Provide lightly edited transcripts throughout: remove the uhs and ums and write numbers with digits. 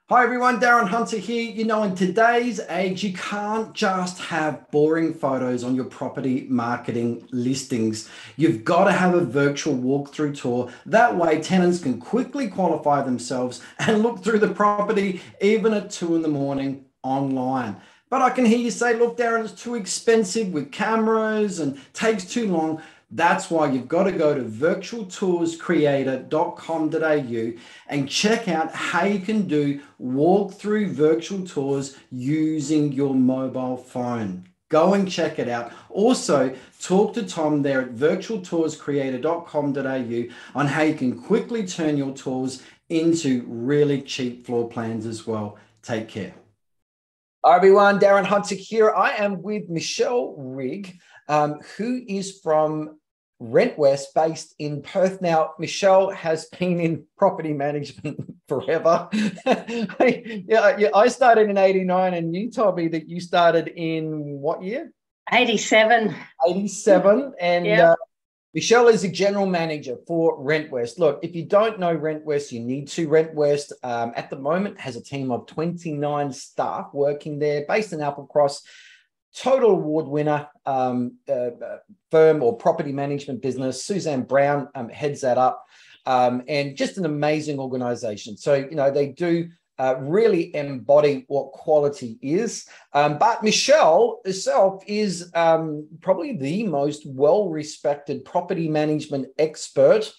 Hi everyone, Darren Hunter here. You know, in today's age, you can't just have boring photos on your property marketing listings. You've got to have a virtual walkthrough tour. That way, tenants can quickly qualify themselves and look through the property even at 2 in the morning online. But I can hear you say, look, Darren, it's too expensive with cameras and takes too long. That's why you've got to go to virtualtourscreator.com.au and check out how you can do walkthrough virtual tours using your mobile phone. Go and check it out. Also, talk to Tom there at virtualtourscreator.com.au on how you can quickly turn your tours into really cheap floor plans as well. Take care. Hi everyone, Darren Hunter here. I am with Michelle Rigg, who is from Rentwest, based in Perth. Now, Michelle has been in property management forever. I started in 89, and you told me that you started in what year? 87. 87, and yep. Michelle is a general manager for Rentwest. Look, if you don't know Rentwest, you need to. Rentwest at the moment has a team of 29 staff working there, based in Applecross. Total award winner firm or property management business. Suzanne Brown heads that up, and just an amazing organization. So, you know, they do really embody what quality is. But Michelle herself is probably the most well-respected property management expert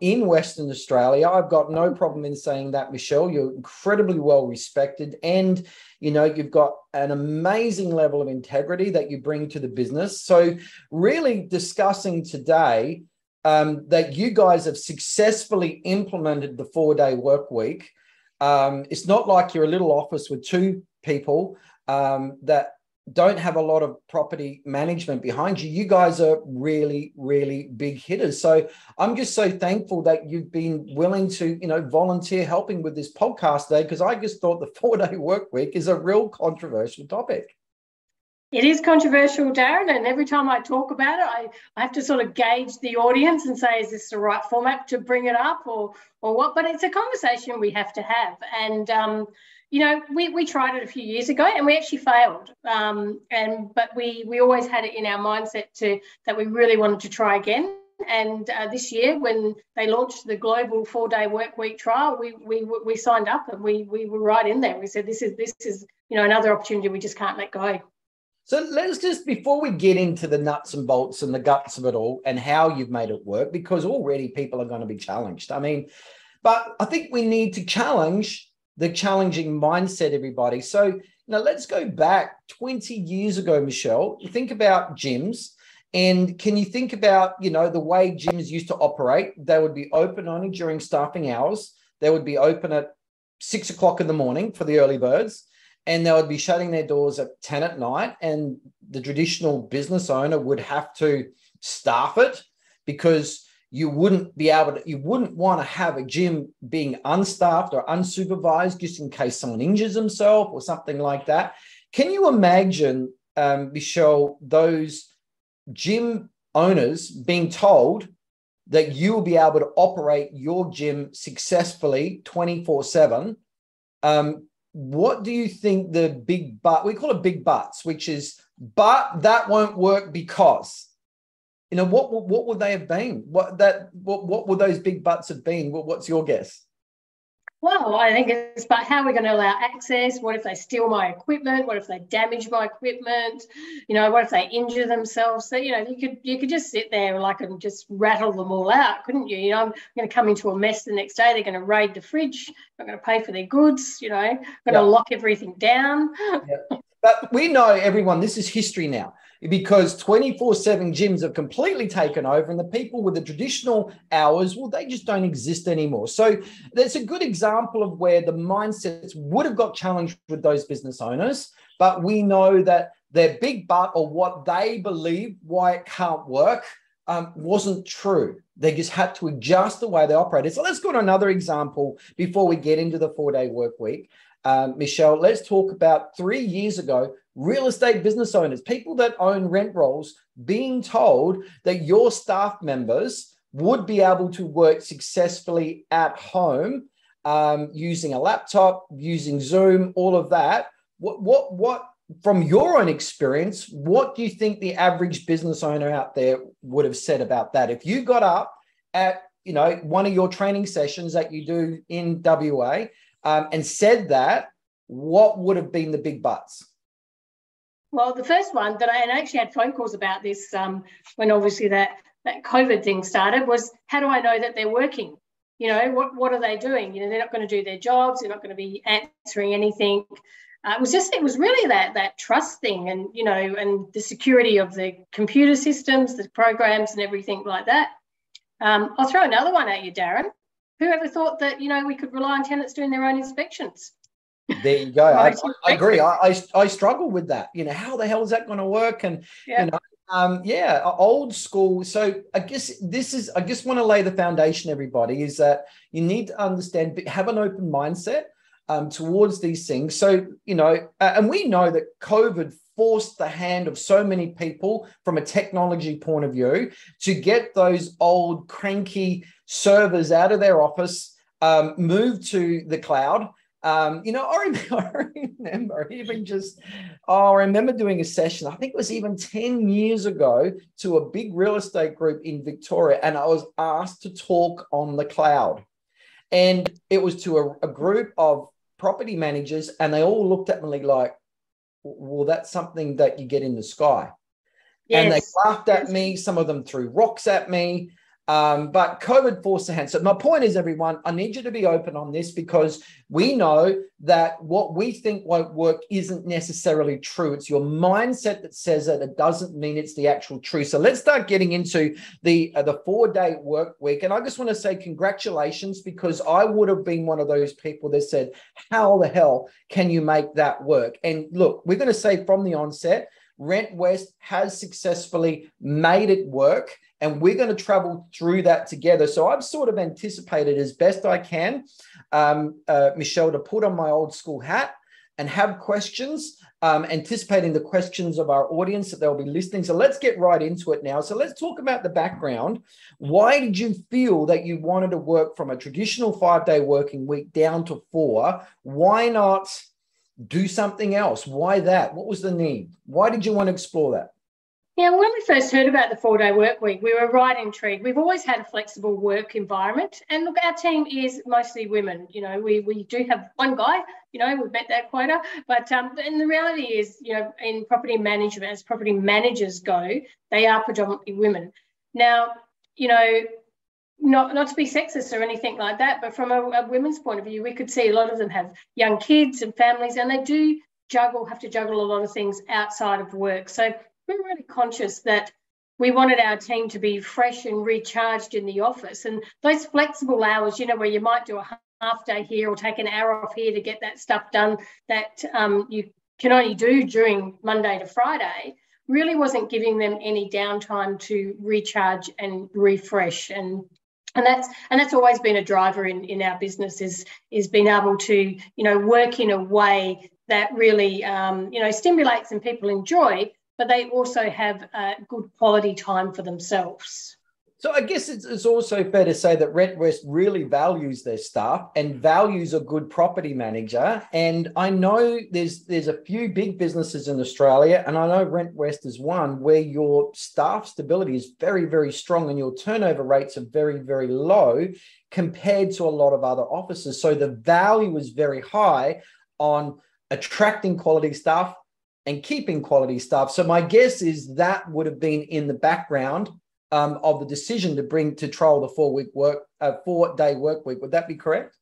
in Western Australia. I've got no problem in saying that, Michelle. You're incredibly well respected, and you know, you've got an amazing level of integrity that you bring to the business. So really discussing today that you guys have successfully implemented the 4-day work week. It's not like you're a little office with two people that don't have a lot of property management behind you. You guys are really, really big hitters. So I'm just so thankful that you've been willing to, you know, volunteer helping with this podcast today, because I just thought the 4-day work week is a real controversial topic. It is controversial, Darren, and every time I talk about it, I have to sort of gauge the audience and say, is this the right format to bring it up or what? But it's a conversation we have to have. And you know, we tried it a few years ago and we actually failed. But we always had it in our mindset that we really wanted to try again. And this year, when they launched the global 4-day work week trial, we signed up and we were right in there. We said, this is you know, another opportunity we just can't let go. So let's just, before we get into the nuts and bolts and the guts of it all and how you've made it work, because already people are going to be challenged. I mean, but I think we need to challenge the challenging mindset, everybody. So, now let's go back 20 years ago, Michelle. You think about gyms, and can you think about, you know, the way gyms used to operate? They would be open only during staffing hours. They would be open at 6 o'clock in the morning for the early birds, and they would be shutting their doors at 10 at night. And the traditional business owner would have to staff it, because you wouldn't want to have a gym being unstaffed or unsupervised just in case someone injures himself or something like that. Can you imagine, Michelle, those gym owners being told that you will be able to operate your gym successfully 24/7? What do you think the big but, we call it big buts, which is, but that won't work because, you know, what would they have been? What would those big buts have been? What's your guess? Well, I think it's about how we're going to allow access. What if they steal my equipment? What if they damage my equipment? You know, what if they injure themselves? So, you know, you could just sit there and just rattle them all out, couldn't you? You know, I'm going to come into a mess the next day. They're going to raid the fridge. I'm going to pay for their goods. You know, I'm going to lock everything down. Yeah. But we know, everyone, this is history now, because 24/7 gyms have completely taken over, and the people with the traditional hours, well, they just don't exist anymore. So that's a good example of where the mindsets would have got challenged with those business owners, but we know that their big but, or what they believe why it can't work, wasn't true. They just had to adjust the way they operated. So let's go to another example before we get into the 4-day work week. Michelle, let's talk about 3 years ago, real estate business owners, people that own rent rolls, being told that your staff members would be able to work successfully at home using a laptop, using Zoom, all of that. What from your own experience, what do you think the average business owner out there would have said about that? If you got up at, you know, one of your training sessions that you do in WA and said that, what would have been the big buts? Well, the first one that I actually had phone calls about this when obviously that COVID thing started was, how do I know that they're working? You know, what are they doing? You know, they're not going to do their jobs. They're not going to be answering anything. It was really that trust thing, and, you know, and the security of the computer systems, the programs and everything like that. I'll throw another one at you, Darren. Who ever thought that, you know, we could rely on tenants doing their own inspections? There you go. I agree. I struggle with that. You know, how the hell is that going to work? And, you know, old school. So I just want to lay the foundation, everybody, is that you need to understand, have an open mindset towards these things. So, you know, and we know that COVID forced the hand of so many people from a technology point of view to get those old cranky servers out of their office, move to the cloud. You know, I remember doing a session, I think it was even 10 years ago, to a big real estate group in Victoria, and I was asked to talk on the cloud. And it was to a group of property managers, and they all looked at me like, well, that's something that you get in the sky. Yes. And they laughed at me. Some of them threw rocks at me. But COVID forced the hand. So my point is, everyone, I need you to be open on this, because we know that what we think won't work isn't necessarily true. It's your mindset that says that. It doesn't mean it's the actual truth. So let's start getting into the 4-day work week. And I just want to say congratulations, because I would have been one of those people that said, how the hell can you make that work? And look, we're going to say from the onset, Rentwest has successfully made it work, and we're going to travel through that together. So I've sort of anticipated as best I can, Michelle, to put on my old school hat and have questions, anticipating the questions of our audience that they'll be listening. So let's get right into it now. So let's talk about the background. Why did you feel that you wanted to work from a traditional 5-day working week down to 4? Why not do something else? Why that? What was the need? Why did you want to explore that? Yeah, when we first heard about the 4-day work week, we were right intrigued. We've always had a flexible work environment. And look, our team is mostly women. You know, we do have one guy, you know, we've met that quota. But and the reality is, you know, in property management, as property managers go, they are predominantly women. Now, you know, not to be sexist or anything like that, but from a women's point of view, we could see a lot of them have young kids and families, and they do have to juggle a lot of things outside of work. So we're really conscious that we wanted our team to be fresh and recharged in the office. And those flexible hours, you know, where you might do a half day here or take an hour off here to get that stuff done that you can only do during Monday to Friday, really wasn't giving them any downtime to recharge and refresh. And that's always been a driver in our business, is being able to, you know, work in a way that really, you know, stimulates and people enjoy, but they also have good quality time for themselves. So I guess it's also fair to say that Rentwest really values their staff and values a good property manager. And I know there's a few big businesses in Australia, and I know Rentwest is one, where your staff stability is very, very strong and your turnover rates are very, very low compared to a lot of other offices. So the value is very high on attracting quality staff and keeping quality staff. So my guess is that would have been in the background of the decision to trial the 4-day work week. Would that be correct?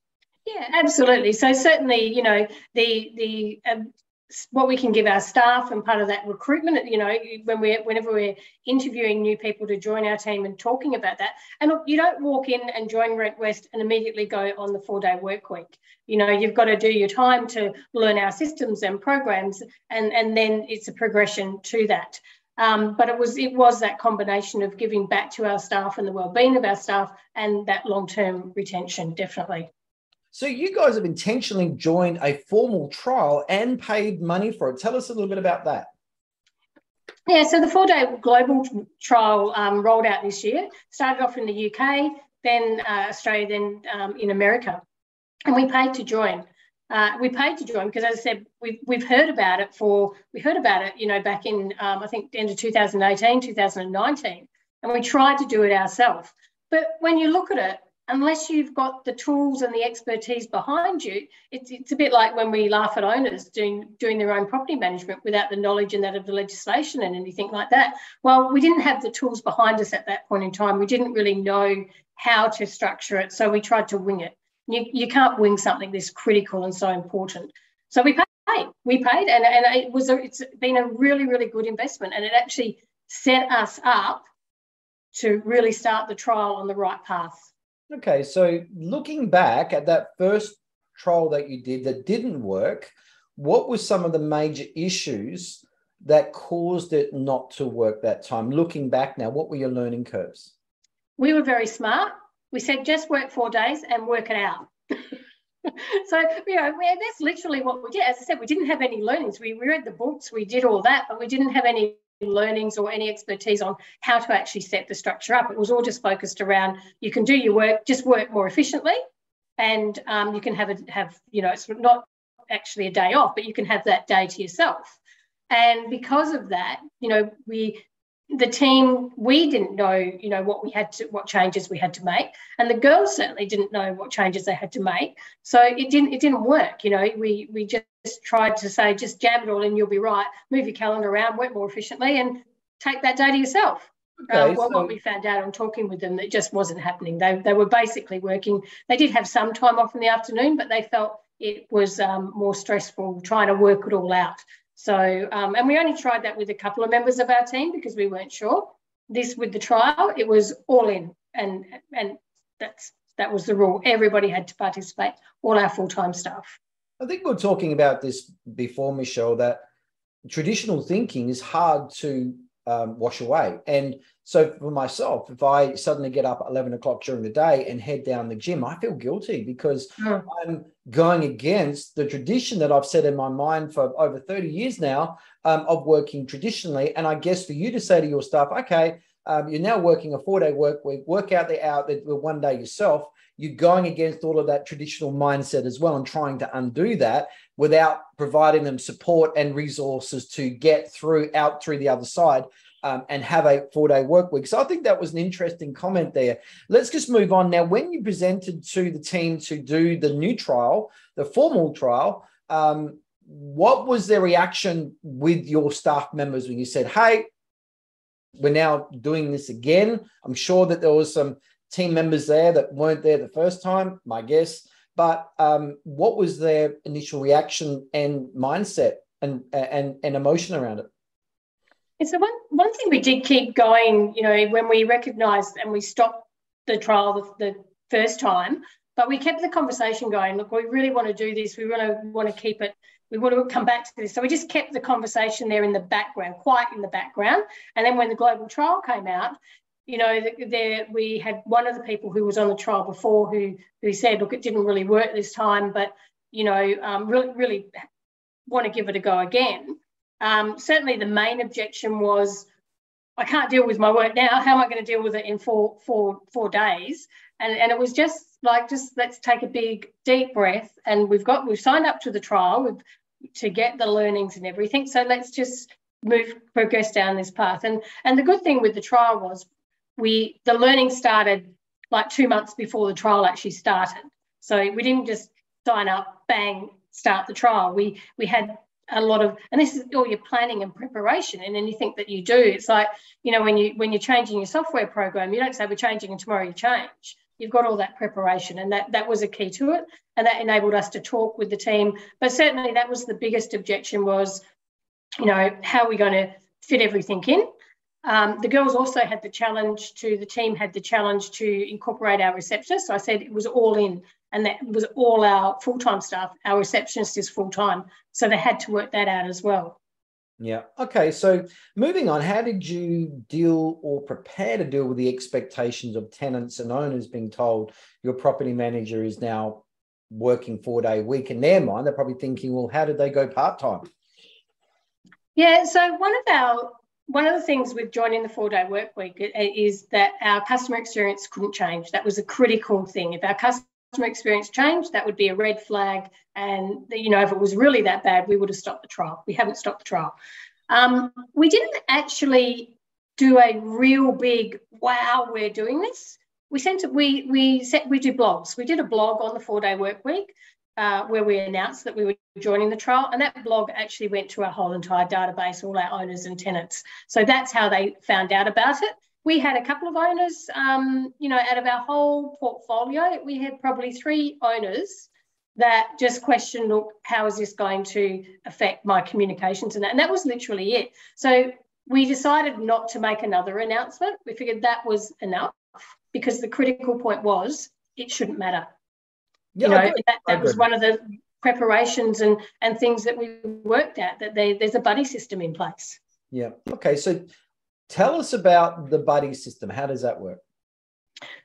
Yeah, absolutely. So certainly, you know, the what we can give our staff, and part of that recruitment, you know, whenever we're interviewing new people to join our team and talking about that. And look, you don't walk in and join Rentwest and immediately go on the 4-day work week. You know, you've got to do your time to learn our systems and programs, and then it's a progression to that. But it was that combination of giving back to our staff and the wellbeing of our staff, and that long-term retention, definitely. So you guys have intentionally joined a formal trial and paid money for it. Tell us a little bit about that. Yeah, so the 4-day global trial rolled out this year. Started off in the UK, then Australia, then in America. And we paid to join. Because, as I said, we've heard about it back in, I think, the end of 2018, 2019, and we tried to do it ourselves. But when you look at it, unless you've got the tools and the expertise behind you, it's a bit like when we laugh at owners doing their own property management without the knowledge and that of the legislation and anything like that. Well, we didn't have the tools behind us at that point in time. We didn't really know how to structure it, so we tried to wing it. You can't wing something this critical and so important. So we paid, and it's been a really, really good investment, and it actually set us up to really start the trial on the right path. Okay, so looking back at that first trial that you did that didn't work, what were some of the major issues that caused it not to work that time? Looking back now, what were your learning curves? We were very smart. We said, just work 4 days and work it out. So, that's literally what we did. As I said, we didn't have any learnings. We read the books, we did all that, but we didn't have any learnings or any expertise on how to actually set the structure up. It was all just focused around, you can do your work, just work more efficiently, and you can have it's not actually a day off, but you can have that day to yourself. And because of that, the team, we didn't know, what changes we had to make, and the girls certainly didn't know what changes they had to make. So it didn't work. We just tried to say, just jam it all in, you'll be right. Move your calendar around, work more efficiently, and take that day to yourself. Okay, what we found out on talking with them, that just wasn't happening. They were basically working. They did have some time off in the afternoon, but they felt it was more stressful trying to work it all out. So, and we only tried that with a couple of members of our team because we weren't sure. This, with the trial, it was all in, and that was the rule. Everybody had to participate, all our full-time staff. I think we were talking about this before, Michelle, that traditional thinking is hard to wash away. And so for myself, if I suddenly get up at 11 o'clock during the day and head down the gym, I feel guilty because I'm going against the tradition that I've set in my mind for over 30 years now of working traditionally. And I guess for you to say to your staff, okay, you're now working a 4-day work week, work out the 1 day yourself, you're going against all of that traditional mindset as well and trying to undo that without providing them support and resources to get out through the other side and have a 4-day work week. So I think that was an interesting comment there. Let's just move on. Now, when you presented to the team to do the new trial, the formal trial, what was their reaction with your staff members when you said, hey, we're now doing this again? I'm sure that there was some team members there that weren't there the first time, my guess. But what was their initial reaction and mindset and emotion around it? And so one thing we did keep going, when we recognised and we stopped the trial the first time, but we kept the conversation going. Look, we really want to do this. We really want to keep it. We want to come back to this. So we just kept the conversation there in the background, quiet in the background. And then when the global trial came out, we had one of the people who was on the trial before who said, look, it didn't really work this time, but, really want to give it a go again. Certainly the main objection was, I can't deal with my work now. How am I going to deal with it in four days? And it was just let's take a big, deep breath. And we've signed up to the trial to get the learnings and everything. So let's just progress down this path. And the good thing with the trial was the learning started like 2 months before the trial actually started. So we didn't just sign up, bang, start the trial. We had a lot of, and this is all your planning and preparation and anything that you do. It's like, when you're changing your software program, you don't say we're changing and tomorrow you change. You've got all that preparation, and that was a key to it, and that enabled us to talk with the team. But certainly that was the biggest objection was, how are we going to fit everything in? The girls also had the team had the challenge to incorporate our receptionist. So I said it was all in, and that was all our full-time staff. Our receptionist is full-time, so they had to work that out as well. Yeah. Okay. So moving on, how did you deal or prepare to deal with the expectations of tenants and owners being told your property manager is now working 4-day week? In their mind, they're probably thinking, well, how did they go part-time? Yeah. So one of the things with joining the 4-day work week is that our customer experience couldn't change. That was a critical thing. If our customer experience changed, that would be a red flag. And, you know, if it was really that bad, we would have stopped the trial. We haven't stopped the trial. We didn't actually do a real big, wow, we're doing this. We do blogs. We did a blog on the 4-day work week where we announced that we were joining the trial, and that blog actually went to our whole entire database, all our owners and tenants. So that's how they found out about it. We had a couple of owners, you know, out of our whole portfolio, we had probably 3 owners that just questioned, look, how is this going to affect my communications and that? And that was literally it. So we decided not to make another announcement. We figured that was enough because the critical point was it shouldn't matter. Yeah, you know, that was one of the preparations and things that we worked at, that there's a buddy system in place. Yeah. Okay. So tell us about the buddy system. How does that work?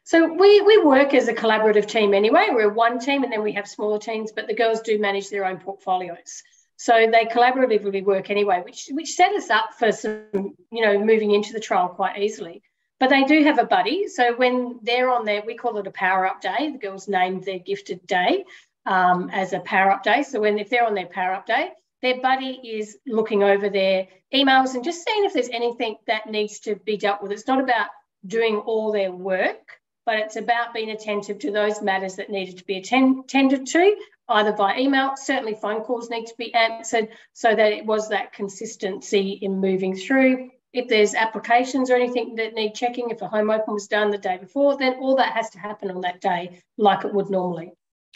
So we work as a collaborative team anyway. We're one team and then we have smaller teams, but the girls do manage their own portfolios. So they collaboratively work anyway, which set us up for some, you know, moving into the trial quite easily. But they do have a buddy. So when they're on there, we call it a power up day. The girls named their gifted day as a power up day. So if they're on their power up day, their buddy is looking over their emails and just seeing if there's anything that needs to be dealt with. It's not about doing all their work, but it's about being attentive to those matters that needed to be attended to, either by email. Certainly phone calls need to be answered so that it was that consistency in moving through. If there's applications or anything that need checking, if a home open was done the day before, then all that has to happen on that day like it would normally.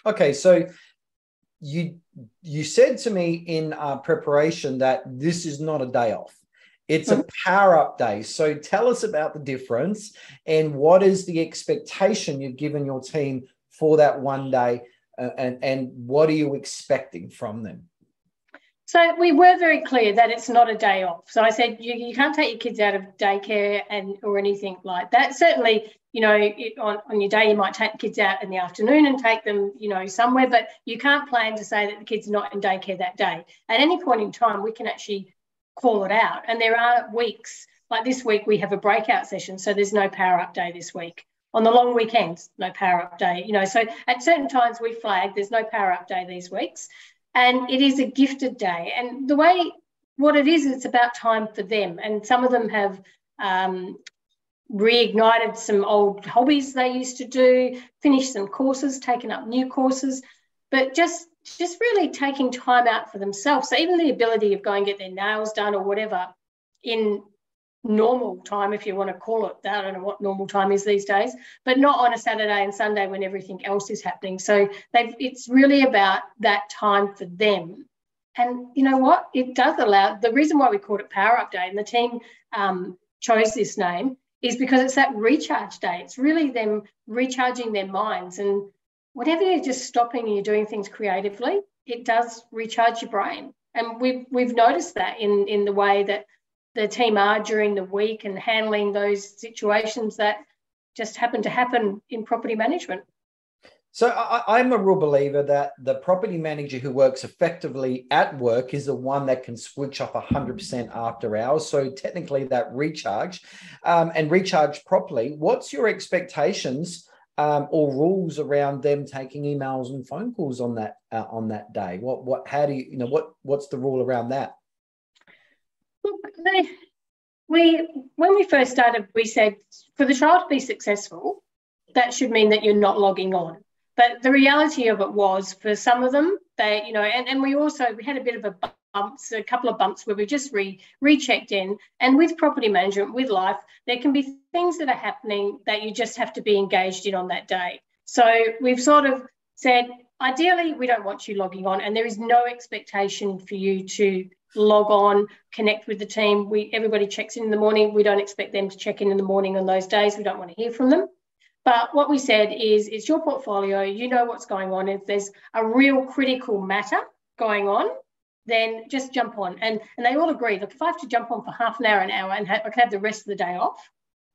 Okay, so you said to me in preparation that this is not a day off. It's a power up day. So tell us about the difference and what is the expectation you've given your team for that one day and what are you expecting from them? So we were very clear that it's not a day off. So I said you can't take your kids out of daycare or anything like that. Certainly, you know, on your day you might take the kids out in the afternoon and take them, you know, somewhere, but you can't plan to say that the kid's not in daycare that day. At any point in time, we can actually call it out. And there are weeks, like this week we have a breakout session, so there's no power up day this week. On the long weekends, no power up day. You know, so at certain times we flag there's no power up day these weeks. And it is a gifted day. And what it is, it's about time for them. And some of them have reignited some old hobbies they used to do, finished some courses, taken up new courses, but just really taking time out for themselves. So even the ability of going and get their nails done or whatever in normal time, if you want to call it that. I don't know what normal time is these days, but not on a Saturday and Sunday when everything else is happening. So it's really about that time for them. And you know what? It does allow, the reason why we called it Power Up Day and the team chose this name is because it's that recharge day. It's really them recharging their minds. And whenever you're just stopping and you're doing things creatively, it does recharge your brain. And we've noticed that in the way that the team are during the week and handling those situations that just happen to happen in property management. So I'm a real believer that the property manager who works effectively at work is the one that can switch off 100% after hours. So technically that recharge and recharge properly. What's your expectations or rules around them taking emails and phone calls on that day? How do you, what's the rule around that? Look, when we first started, we said for the trial to be successful, that should mean that you're not logging on. But the reality of it was, for some of them, they, and we had a bit of a couple of bumps where we just rechecked in. And with property management, with life, there can be things that are happening that you just have to be engaged in on that day. So we've sort of said, ideally, we don't want you logging on, and there is no expectation for you to log on, connect with the team. Everybody checks in the morning. We don't expect them to check in the morning on those days. We don't want to hear from them. But what we said is, it's your portfolio. You know what's going on. If there's a real critical matter going on, then just jump on. And they all agree, look, if I have to jump on for half an hour, and I can have the rest of the day off,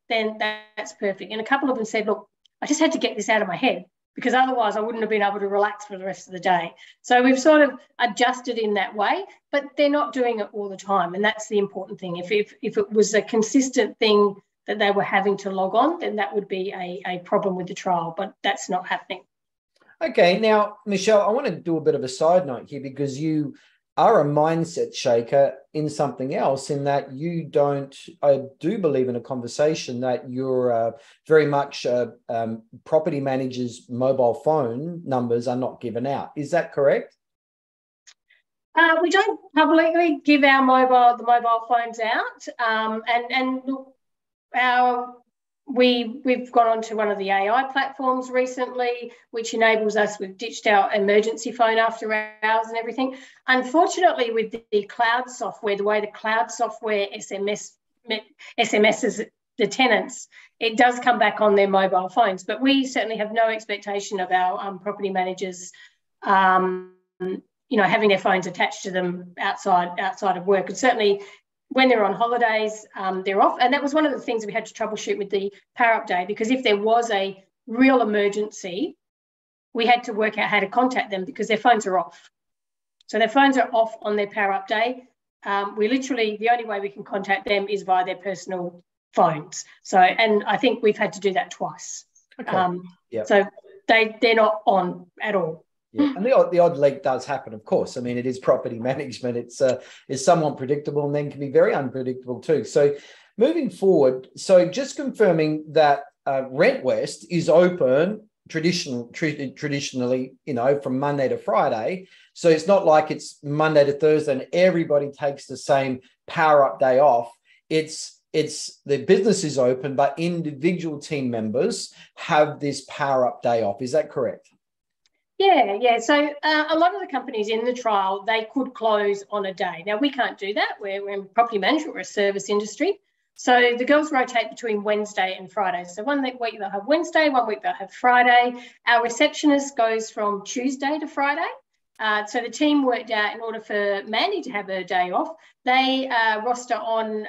then that's perfect. And a couple of them said, look, I just had to get this out of my head, because otherwise I wouldn't have been able to relax for the rest of the day. So we've sort of adjusted in that way, but they're not doing it all the time. And that's the important thing. If it was a consistent thing that they were having to log on, then that would be a problem with the trial, but that's not happening. Okay, now, Michelle, I want to do a bit of a side note here because you are a mindset shaker in something else, in that you don't, I do believe in a conversation that you're very much property managers' mobile phone numbers are not given out. Is that correct? We don't publicly give the mobile phones out, and look, we've gone onto one of the AI platforms recently, which enables us. We've ditched our emergency phone after hours and everything. Unfortunately, with the cloud software, the way the cloud software SMSs the tenants, it does come back on their mobile phones. But we certainly have no expectation of our property managers, having their phones attached to them outside of work. And certainly when they're on holidays, they're off. And that was one of the things we had to troubleshoot with the power up day, because if there was a real emergency, we had to work out how to contact them because their phones are off. So their phones are off on their power up day. The only way we can contact them is via their personal phones. So, and I think we've had to do that twice. Okay. So they're not on at all. Yeah, and the odd leak does happen, of course. I mean, it is property management. It's somewhat predictable and then can be very unpredictable too. So moving forward, so just confirming that Rentwest is open traditionally, from Monday to Friday. So it's not like it's Monday to Thursday and everybody takes the same power up day off. It's the business is open, but individual team members have this power up day off. Is that correct? Yeah. So a lot of the companies in the trial, they could close on a day. Now, we can't do that. We're in property management, we're a service industry. So the girls rotate between Wednesday and Friday. So one week they'll have Wednesday, one week they'll have Friday. Our receptionist goes from Tuesday to Friday. So the team worked out, in order for Mandy to have her day off, they roster on,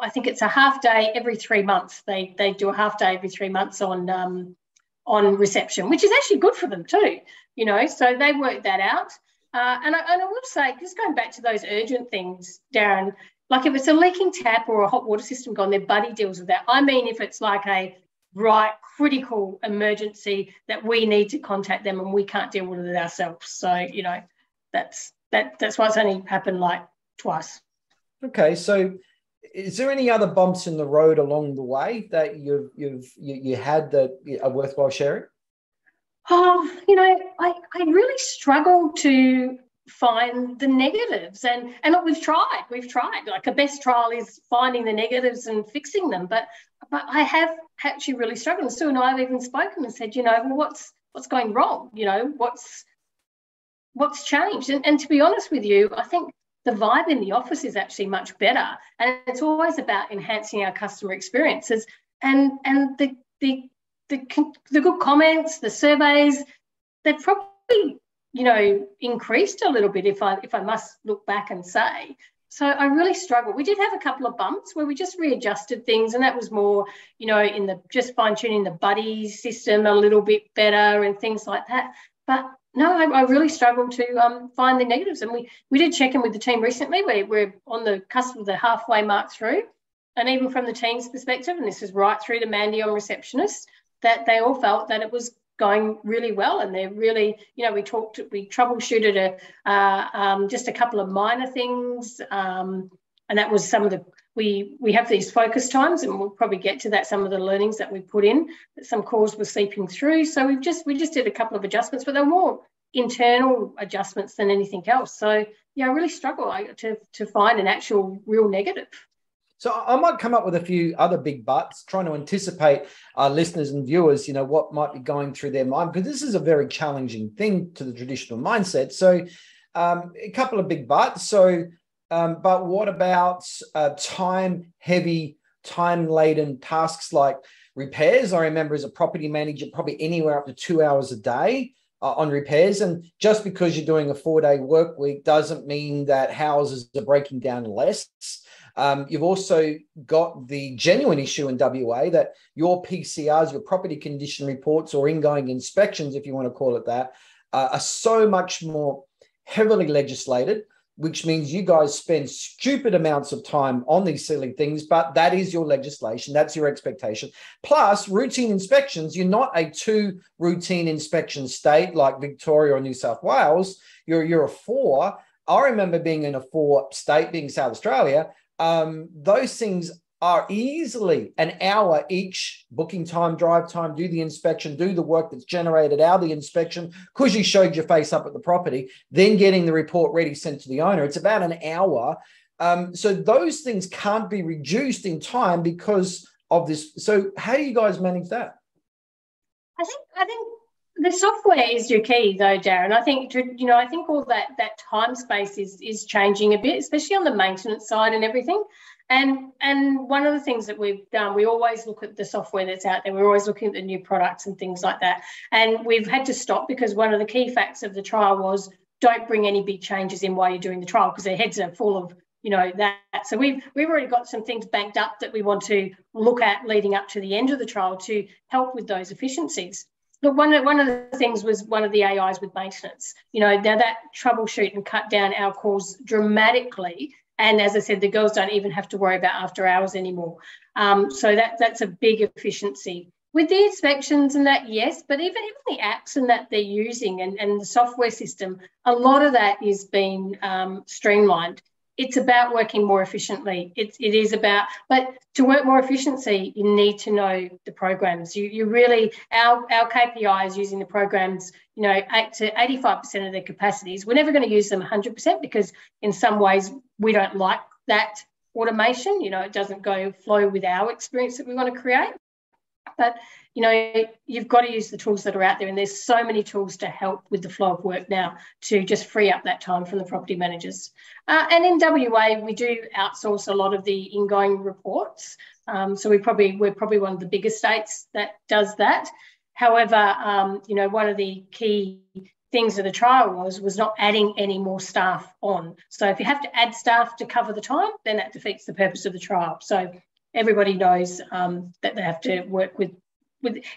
I think it's a half day every 3 months. They do a half day every 3 months on reception, which is actually good for them too, so they work that out. And I will say, just going back to those urgent things, Darren, like if it's a leaking tap or a hot water system gone, their buddy deals with that. I mean, if it's like a critical emergency that we need to contact them and we can't deal with it ourselves. So, that's why it's only happened like twice. Okay, so is there any other bumps in the road along the way that you had that are worthwhile sharing? I really struggle to find the negatives, and look, we've tried. Like, a best trial is finding the negatives and fixing them, but I have actually really struggled. Sue and I have even spoken and said, well, what's going wrong? What's changed? And to be honest with you, I think the vibe in the office is actually much better, and it's always about enhancing our customer experiences. And the good comments, the surveys, they've probably increased a little bit, if I must look back and say. So I really struggle. We did have a couple of bumps where we just readjusted things, and that was more in the just fine-tuning the buddy system a little bit better and things like that. But no, I really struggled to find the negatives. And we did check in with the team recently. We're on the cusp of the halfway mark through. And even from the team's perspective, and this is right through to Mandy on receptionist, that they all felt that it was going really well. And they're really, we troubleshooted just a couple of minor things. And that was some of we have these focus times, and we'll probably get to that, some of the learnings that we put in, that some calls were seeping through. So we just did a couple of adjustments, but they're more internal adjustments than anything else. So yeah, I really struggle to find an actual real negative. So I might come up with a few other big buts, trying to anticipate our listeners and viewers, what might be going through their mind, because this is a very challenging thing to the traditional mindset. So a couple of big buts. So, but what about time-heavy, time-laden tasks like repairs? I remember as a property manager, probably anywhere up to 2 hours a day on repairs. And just because you're doing a 4-day work week doesn't mean that houses are breaking down less. You've also got the genuine issue in WA that your PCRs, your property condition reports, or ingoing inspections, if you want to call it that, are so much more heavily legislated which means you guys spend stupid amounts of time on these silly things, but that is your legislation. That's your expectation. Plus, routine inspections. You're not a 2 routine inspection state like Victoria or New South Wales. You're a 4. I remember being in a 4 state, being South Australia. Those things are easily an hour each, booking time, drive time, do the inspection, do the work that's generated out of the inspection because you showed your face up at the property, then getting the report ready, sent to the owner. It's about an hour. So those things can't be reduced in time because of this. So how do you guys manage that? I think the software is your key, though, Darren. I think, I think all that time space is changing a bit, especially on the maintenance side and everything. And one of the things that we've done, we always look at the software that's out there. We're always looking at the new products and things like that. And we've had to stop because one of the key facts of the trial was don't bring any big changes in while you're doing the trial because their heads are full of, that. So we've already got some things banked up that we want to look at leading up to the end of the trial to help with those efficiencies. Look, one of the things was one of the AIs with maintenance. Now that troubleshoot and cut down our calls dramatically. And as I said, the girls don't even have to worry about after hours anymore. So that's a big efficiency. With the inspections and that, yes, but even the apps and that they're using and the software system, a lot of that is being streamlined. It's about working more efficiently. It is about, but to work more efficiently, you need to know the programs. You really, our KPIs using the programs, 8 to 85% of their capacities. We're never going to use them 100% because in some ways we don't like that automation. It doesn't flow with our experience that we want to create. But, you've got to use the tools that are out there, and there's so many tools to help with the flow of work now to just free up that time from the property managers. And in WA, we do outsource a lot of the ingoing reports. So we're probably one of the biggest states that does that. However, one of the key things of the trial was not adding any more staff on. So if you have to add staff to cover the time, then that defeats the purpose of the trial. So everybody knows that they have to work with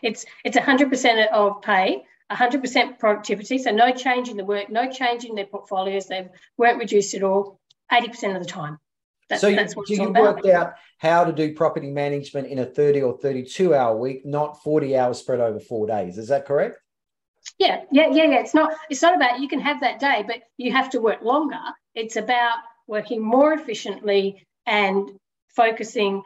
it's 100% of pay, 100% productivity, so no change in the work, no change in their portfolios, they weren't reduced at all, 80% of the time. That's what it's all about. Worked out how to do property management in a 30 or 32-hour week, not 40 hours spread over 4 days. Is that correct? Yeah. It's not about you can have that day, but you have to work longer. It's about working more efficiently and focusing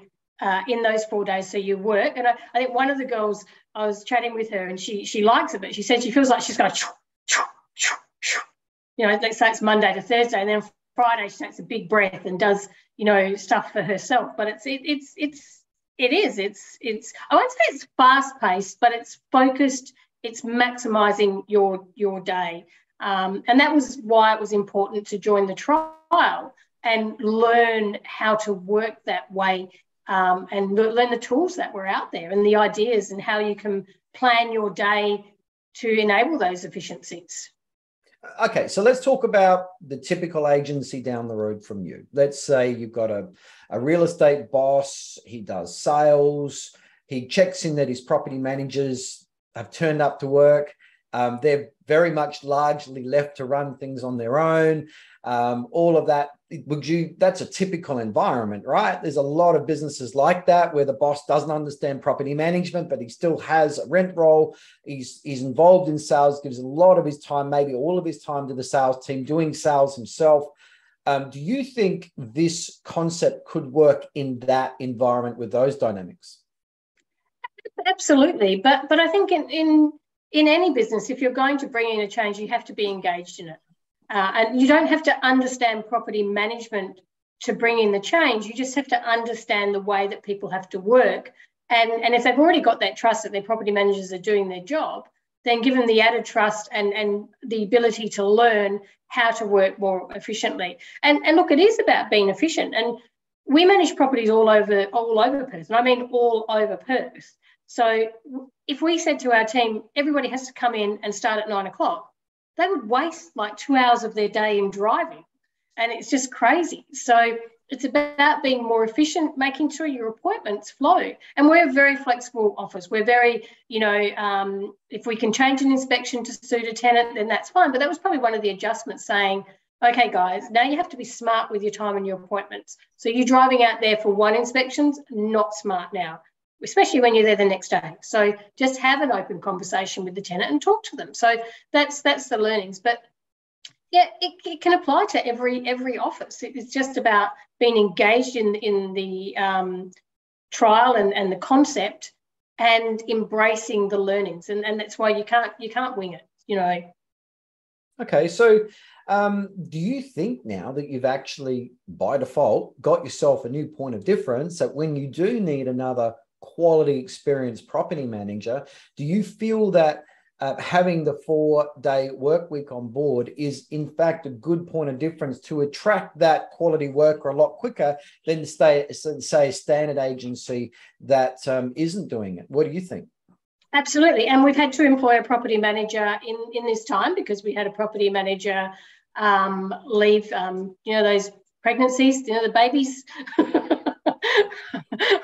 in those 4 days. So you work, and I think one of the girls, I was chatting with her, and she likes it, but she said she feels like she's going let's say it's Monday to Thursday, and then Friday she takes a big breath and does stuff for herself. But it's I won't say it's fast paced, but it's focused. It's maximising your day, and that was why it was important to join the trial and learn how to work that way. And learn the tools that were out there and the ideas and how you can plan your day to enable those efficiencies. Okay, so let's talk about the typical agency down the road from you. Let's say you've got a real estate boss, he does sales, he checks in that his property managers have turned up to work. They're very much largely left to run things on their own. All of that, that's a typical environment, right? There's a lot of businesses like that where the boss doesn't understand property management, but he still has a rent roll. He's involved in sales, gives a lot of his time, maybe all of his time to the sales team, doing sales himself. Do you think this concept could work in that environment with those dynamics? Absolutely. But I think in any business, if you're going to bring in a change, you have to be engaged in it. And you don't have to understand property management to bring in the change. You just have to understand the way that people have to work. And if they've already got that trust that their property managers are doing their job, then give them the added trust and the ability to learn how to work more efficiently. And look, it is about being efficient. And we manage properties all over Perth, and I mean all over Perth. So if we said to our team, everybody has to come in and start at 9 o'clock, they would waste like 2 hours of their day in driving. And it's just crazy. So it's about being more efficient, making sure your appointments flow. And we're a very flexible office. We're very, if we can change an inspection to suit a tenant, then that's fine. But that was probably one of the adjustments, saying okay, guys, now you have to be smart with your time and your appointments. So you're driving out there for one inspection's not smart now, especially when you're there the next day. So just have an open conversation with the tenant and talk to them. So that's the learnings. But yeah, it can apply to every office. It's just about being engaged in the trial and the concept, and embracing the learnings. And that's why you can't wing it, you know. Okay, so do you think now that you've actually, by default, got yourself a new point of difference, that when you do need another quality experienced property manager, do you feel that having the 4-day work week on board is in fact a good point of difference to attract that quality worker a lot quicker than say a standard agency that isn't doing it? What do you think? Absolutely. And we've had to employ a property manager in this time, because we had a property manager leave, those pregnancies, the babies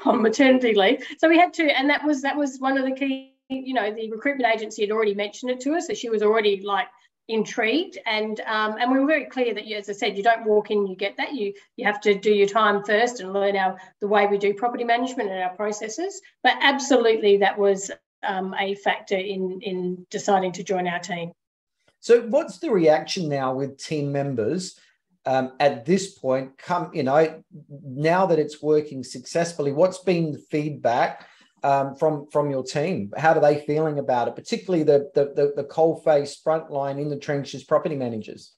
on maternity leave. So we had to, and that was one of the key, the recruitment agency had already mentioned it to us, so she was already like intrigued, and we were very clear that, as I said, you don't walk in, you get that. You have to do your time first and learn the way we do property management and our processes. But absolutely, that was a factor in deciding to join our team. So what's the reaction now with team members at this point? Now that it's working successfully, what's been the feedback from your team? How are they feeling about it, particularly the coalface frontline in the trenches property managers?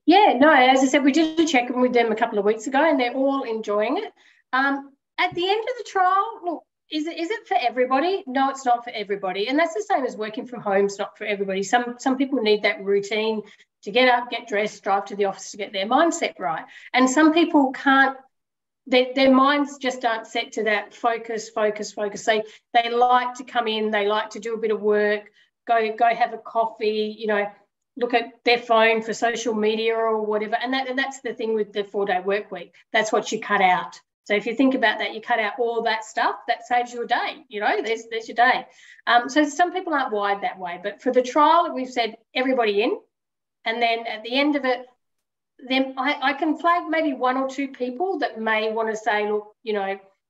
Yeah, no, as I said, we did a check-in with them a couple of weeks ago, and they're all enjoying it. At the end of the trial, look, is it for everybody? No, it's not for everybody. And that's the same as working from home. It's not for everybody. Some people need that routine to get up, get dressed, drive to the office to get their mindset right. And some people can't, their minds just aren't set to that focus. They like to come in, they like to do a bit of work, go have a coffee, look at their phone for social media or whatever. And that's the thing with the 4-day work week. That's what you cut out. So if you think about that, you cut out all that stuff, that saves you a day, there's your day. So some people aren't wired that way, but for the trial, we've said everybody in, and then at the end of it, then I can flag maybe 1 or 2 people that may want to say, look,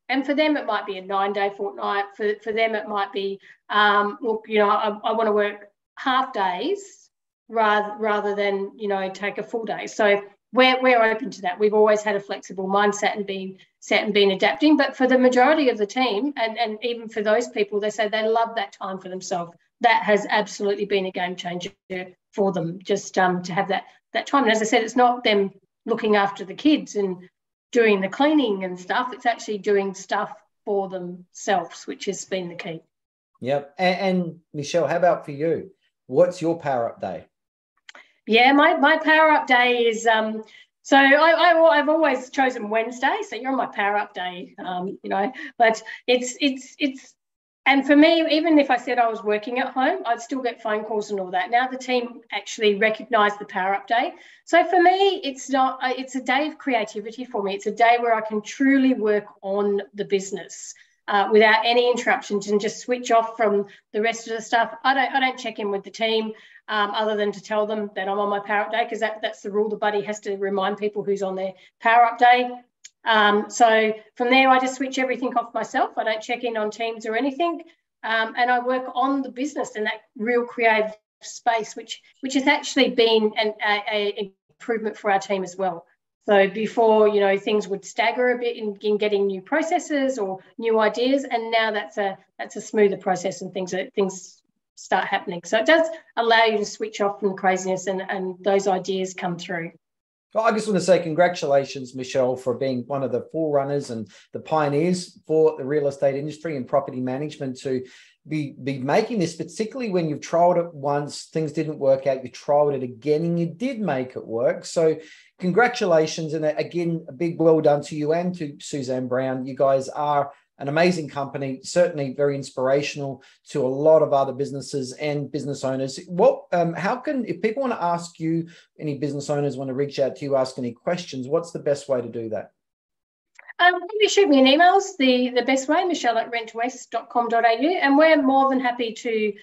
and for them, it might be a 9-day fortnight. For them, it might be, look, I want to work half days rather than, take a full day. So we're open to that. We've always had a flexible mindset and been adapting. But for the majority of the team, and even for those people, they say they love that time for themselves. That has absolutely been a game changer for them, just to have that time. And as I said, it's not them looking after the kids and doing the cleaning and stuff. It's actually doing stuff for themselves, which has been the key. Yep. And Michelle, how about for you? What's your power up day? Yeah, my power up day is so I've always chosen Wednesday. So you're on my power up day, but it's and for me, even if I said I was working at home, I'd still get phone calls and all that. Now the team actually recognise the power up day. So for me, it's a day of creativity for me. It's a day where I can truly work on the business without any interruptions and just switch off from the rest of the stuff. I don't check in with the team other than to tell them that I'm on my power up day, because that's the rule. The buddy has to remind people who's on their power up day. So from there, I just switch everything off myself. I don't check in on teams or anything. And I work on the business and that real creative space, which has actually been an improvement for our team as well. So before, things would stagger a bit in getting new processes or new ideas, and now that's a smoother process and things start happening. So it does allow you to switch off from the craziness and those ideas come through. Well, I just want to say congratulations, Michelle, for being one of the forerunners and the pioneers for the real estate industry and property management to be making this, particularly when you've trialled it once, things didn't work out, you trialled it again and you did make it work. So congratulations. And again, a big well done to you and to Suzanne Brown. You guys are an amazing company, certainly very inspirational to a lot of other businesses and business owners. If people want to ask you, any business owners want to reach out to you, ask any questions, what's the best way to do that? Maybe shoot me an email, the best way, michelle@rentwest.com.au, and we're more than happy to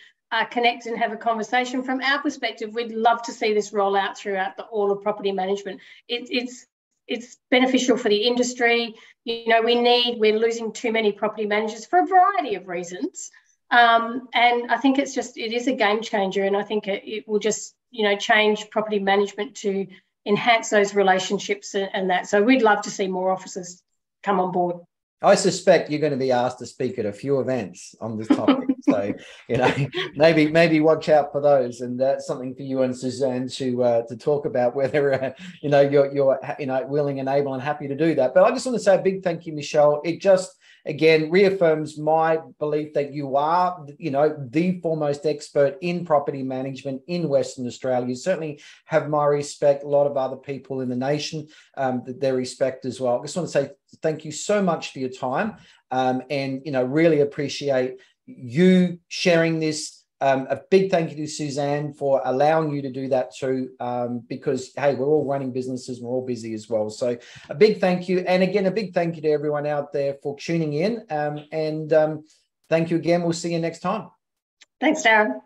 connect and have a conversation. From our perspective, we'd love to see this roll out throughout all of property management. It's beneficial for the industry. You know, we're losing too many property managers for a variety of reasons. And I think it is a game changer, and I think it will just, you know, change property management to enhance those relationships and that. So we'd love to see more officers come on board. I suspect you're going to be asked to speak at a few events on this topic. So, you know, maybe watch out for those. And that's something for you and Suzanne to talk about, whether, you know, you're, you know, willing and able and happy to do that. But I just want to say a big thank you, Michelle. It just, again, reaffirms my belief that you are, you know, the foremost expert in property management in Western Australia. You certainly have my respect, a lot of other people in the nation, their respect as well. I just want to say thank you so much for your time, and, you know, really appreciate you sharing this. A big thank you to Suzanne for allowing you to do that too, because, hey, we're all running businesses and we're all busy as well. So a big thank you. And again, a big thank you to everyone out there for tuning in. And thank you again. We'll see you next time. Thanks, Darren.